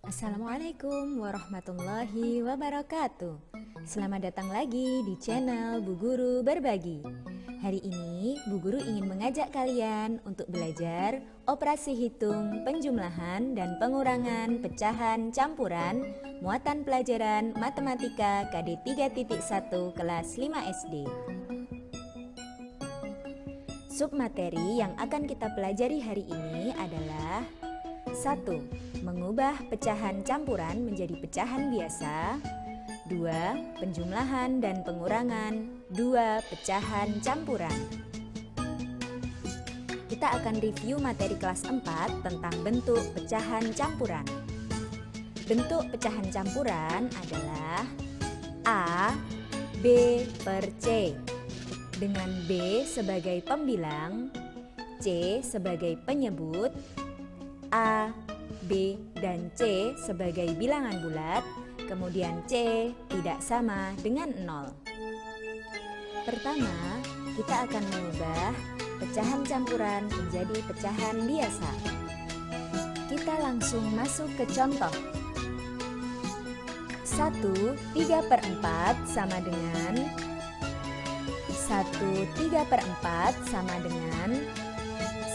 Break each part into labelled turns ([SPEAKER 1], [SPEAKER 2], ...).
[SPEAKER 1] Assalamualaikum warahmatullahi wabarakatuh. Selamat datang lagi di channel Bu Guru Berbagi. Hari ini Bu Guru ingin mengajak kalian untuk belajar operasi hitung, penjumlahan, dan pengurangan pecahan campuran muatan pelajaran Matematika KD 3.1 kelas 5 SD. Submateri yang akan kita pelajari hari ini adalah 1. Mengubah pecahan campuran menjadi pecahan biasa. 2. Penjumlahan dan pengurangan 2 pecahan campuran. Kita akan review materi kelas 4 tentang bentuk pecahan campuran. Bentuk pecahan campuran adalah A, B per C, dengan B sebagai pembilang, C sebagai penyebut, A, B, dan C sebagai bilangan bulat, kemudian C tidak sama dengan 0. Pertama, kita akan mengubah pecahan campuran menjadi pecahan biasa. Kita langsung masuk ke contoh. 1 3/4 sama dengan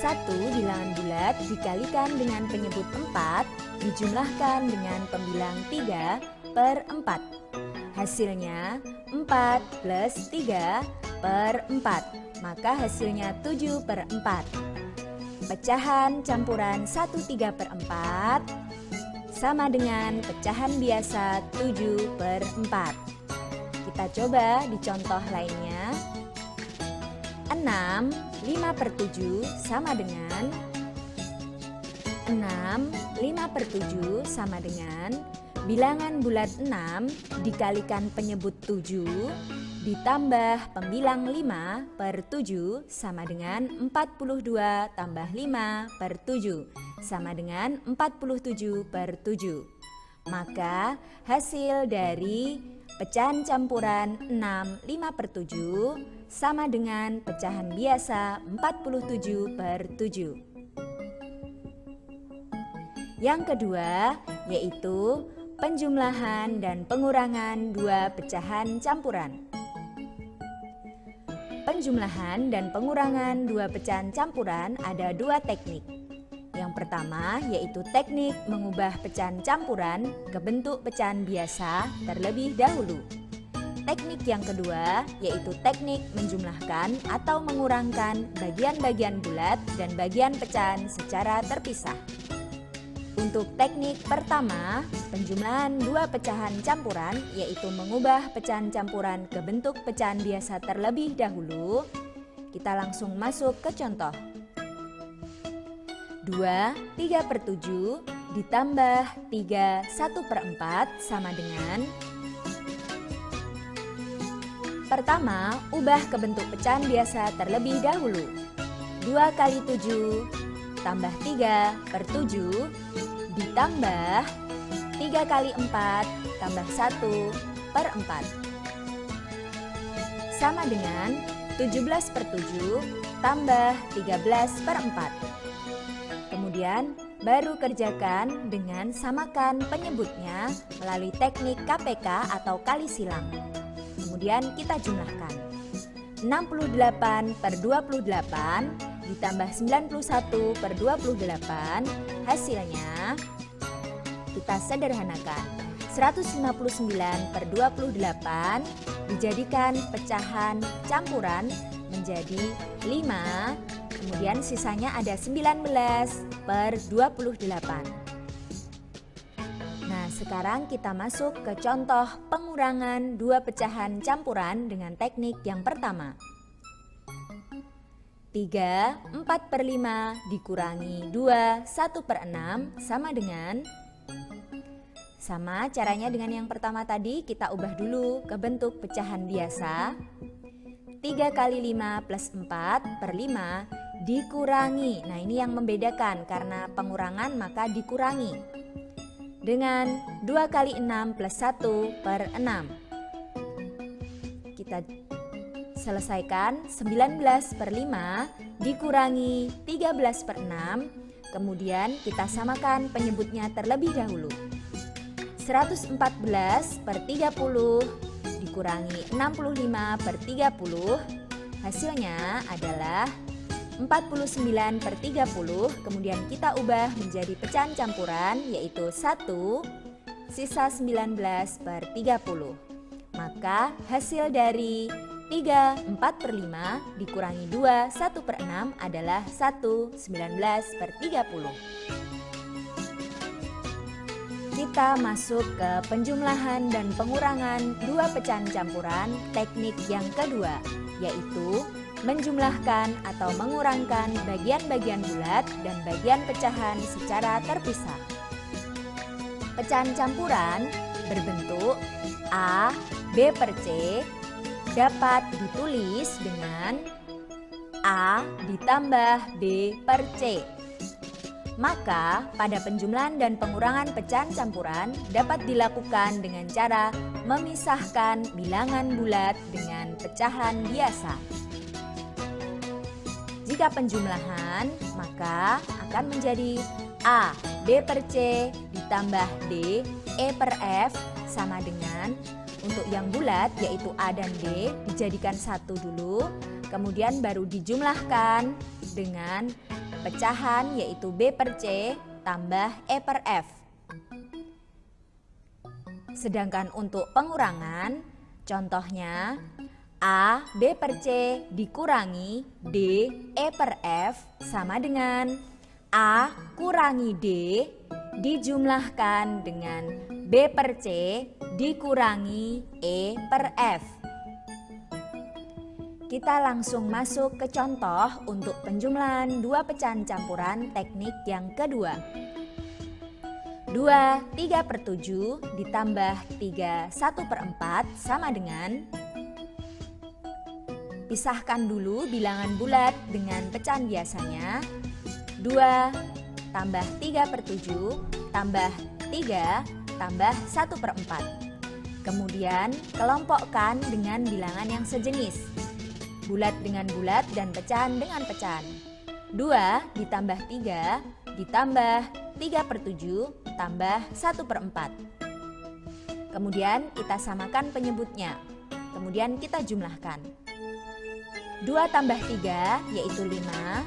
[SPEAKER 1] 1 bilangan bulat dikalikan dengan penyebut 4 dijumlahkan dengan pembilang 3/4. Hasilnya 4 plus 3/4, maka hasilnya 7/4. Pecahan campuran 1 3/4 sama dengan pecahan biasa 7/4. Kita coba di contoh lainnya. 6 5/7 sama dengan bilangan bulat 6 dikalikan penyebut 7 ditambah pembilang 5/7 sama dengan 42 tambah 5/7 sama dengan 47/7. Maka hasil dari pecahan campuran 6 5/7 sama dengan pecahan biasa 47/7. Yang kedua yaitu penjumlahan dan pengurangan 2 pecahan campuran. Penjumlahan dan pengurangan 2 pecahan campuran ada 2 teknik. Yang pertama yaitu teknik mengubah pecahan campuran ke bentuk pecahan biasa terlebih dahulu. Teknik yang kedua yaitu teknik menjumlahkan atau mengurangkan bagian-bagian bulat dan bagian pecahan secara terpisah. Untuk teknik pertama, penjumlahan 2 pecahan campuran yaitu mengubah pecahan campuran ke bentuk pecahan biasa terlebih dahulu. Kita langsung masuk ke contoh. 2 3/7 ditambah 3 1/4 sama dengan. Pertama, ubah ke bentuk pecahan biasa terlebih dahulu. 2 kali 7 tambah 3/7 ditambah 3 kali 4 tambah 1/4 sama dengan 17/7 tambah 13/4. Kemudian baru kerjakan dengan samakan penyebutnya melalui teknik KPK atau kali silang. Kemudian kita jumlahkan. 68/28 ditambah 91/28, hasilnya kita sederhanakan. 159/28 dijadikan pecahan campuran menjadi 5. Kemudian sisanya ada 19/28. Nah, sekarang kita masuk ke contoh pengurangan 2 pecahan campuran dengan teknik yang pertama. 3 4/5 dikurangi 2 1/6 sama dengan. Sama caranya dengan yang pertama tadi, kita ubah dulu ke bentuk pecahan biasa. 3 kali 5 plus 4/5 dikurangi. Nah, ini yang membedakan karena pengurangan maka dikurangi. Dengan 2 kali 6 plus 1/6. Kita selesaikan. 19/5 dikurangi 13/6. Kemudian kita samakan penyebutnya terlebih dahulu. 114/30 dikurangi 65/30, hasilnya adalah 49/30, kemudian kita ubah menjadi pecahan campuran yaitu 1 sisa 19/30. Maka hasil dari 3 4/5 dikurangi 2 1/6 adalah 1 19/30. Kita masuk ke penjumlahan dan pengurangan dua pecahan campuran teknik yang kedua, yaitu menjumlahkan atau mengurangkan bagian-bagian bulat dan bagian pecahan secara terpisah. Pecahan campuran berbentuk A, B per C dapat ditulis dengan A ditambah B per C. Maka pada penjumlahan dan pengurangan pecahan campuran dapat dilakukan dengan cara memisahkan bilangan bulat dengan pecahan biasa. Jika penjumlahan, maka akan menjadi A, B per C ditambah D, E per F sama dengan untuk yang bulat yaitu A dan D dijadikan satu dulu, kemudian baru dijumlahkan dengan pecahan yaitu B per C tambah E per F. Sedangkan untuk pengurangan, contohnya A, B per C dikurangi D, E per F sama dengan A kurangi D dijumlahkan dengan B per C dikurangi E per F. Kita langsung masuk ke contoh untuk penjumlahan dua pecahan campuran teknik yang kedua. 2 3/7 ditambah 3 1/4 sama dengan, pisahkan dulu bilangan bulat dengan pecahan biasanya. 2 tambah 3/7 tambah 3 tambah 1/4. Kemudian kelompokkan dengan bilangan yang sejenis. Bulat dengan bulat dan pecahan dengan pecahan. 2 ditambah 3 ditambah 3/7 tambah 1/4. Kemudian kita samakan penyebutnya. Kemudian kita jumlahkan. 2 tambah 3 yaitu 5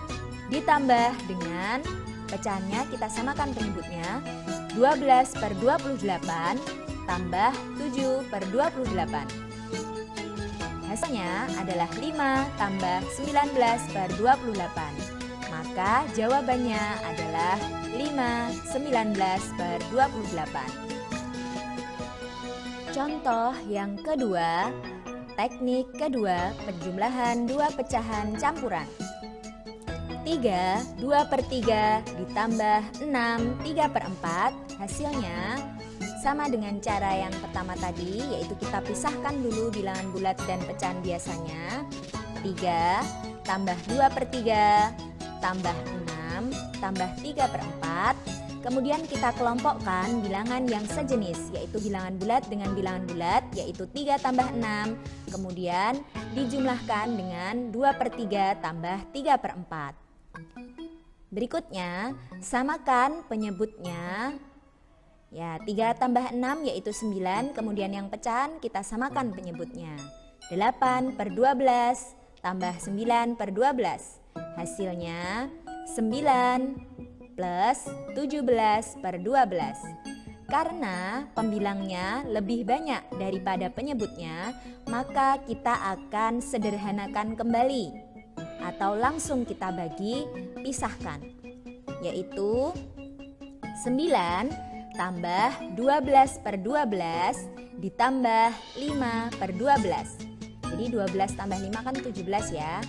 [SPEAKER 1] ditambah dengan pecahannya kita samakan penyebutnya 12/28 tambah 7/28. Hasilnya adalah 5 tambah 19/28. Maka jawabannya adalah 5 19/28. Contoh yang kedua, teknik kedua penjumlahan dua pecahan campuran. 3 2/3 ditambah 6 3/4, hasilnya sama dengan cara yang pertama tadi, yaitu kita pisahkan dulu bilangan bulat dan pecahan biasanya. 3 tambah 2/3 tambah 6 tambah 3/4. Kemudian kita kelompokkan bilangan yang sejenis, yaitu bilangan bulat dengan bilangan bulat, yaitu 3 tambah 6. Kemudian dijumlahkan dengan 2/3 tambah 3/4. Berikutnya, samakan penyebutnya. Ya, 3 tambah 6 yaitu 9, kemudian yang pecahan kita samakan penyebutnya. 8/12 tambah 9/12. Hasilnya 9 plus 17/12. Karena pembilangnya lebih banyak daripada penyebutnya, maka kita akan sederhanakan kembali atau langsung kita bagi, pisahkan. Yaitu 9 tambah 12/12 ditambah 5/12. Jadi 12 tambah 5 kan 17 ya.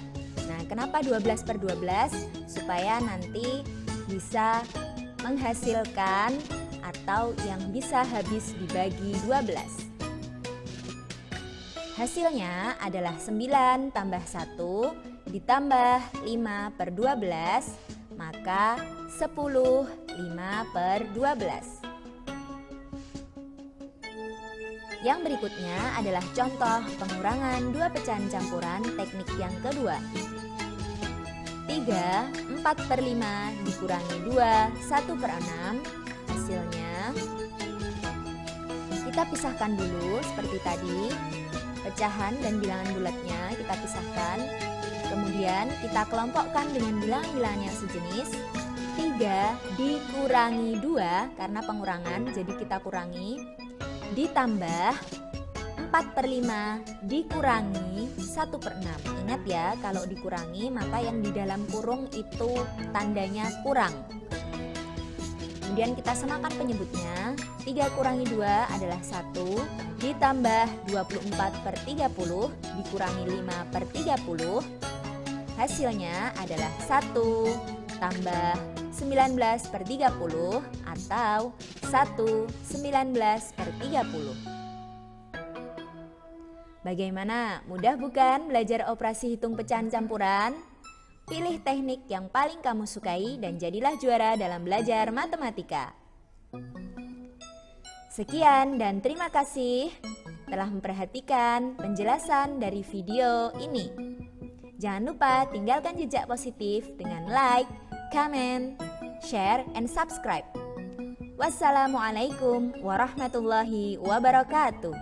[SPEAKER 1] Nah, kenapa 12/12? Supaya nanti bisa menghasilkan atau yang bisa habis dibagi 12. Hasilnya adalah 9 tambah 1 ditambah 5/12, maka 10 5/12. Yang berikutnya adalah contoh pengurangan dua pecahan campuran teknik yang kedua. 3 4/5 dikurangi 2 1/6, hasilnya Kita pisahkan dulu seperti tadi. Pecahan dan bilangan bulatnya kita pisahkan. Kemudian kita kelompokkan dengan bilangan-bilangan yang sejenis. 3 dikurangi 2 karena pengurangan, jadi kita kurangi. Ditambah 4/5 dikurangi 1/6. Ingat ya, kalau dikurangi maka yang di dalam kurung itu tandanya kurang. Kemudian kita samakan penyebutnya. 3 kurangi 2 adalah 1, ditambah 24/30 dikurangi 5/30. Hasilnya adalah 1 tambah 19/30 atau 1/19/30. Bagaimana? Mudah bukan belajar operasi hitung pecahan campuran? Pilih teknik yang paling kamu sukai dan jadilah juara dalam belajar matematika. Sekian dan terima kasih telah memperhatikan penjelasan dari video ini. Jangan lupa tinggalkan jejak positif dengan like, comment, share, and subscribe. Wassalamualaikum warahmatullahi wabarakatuh.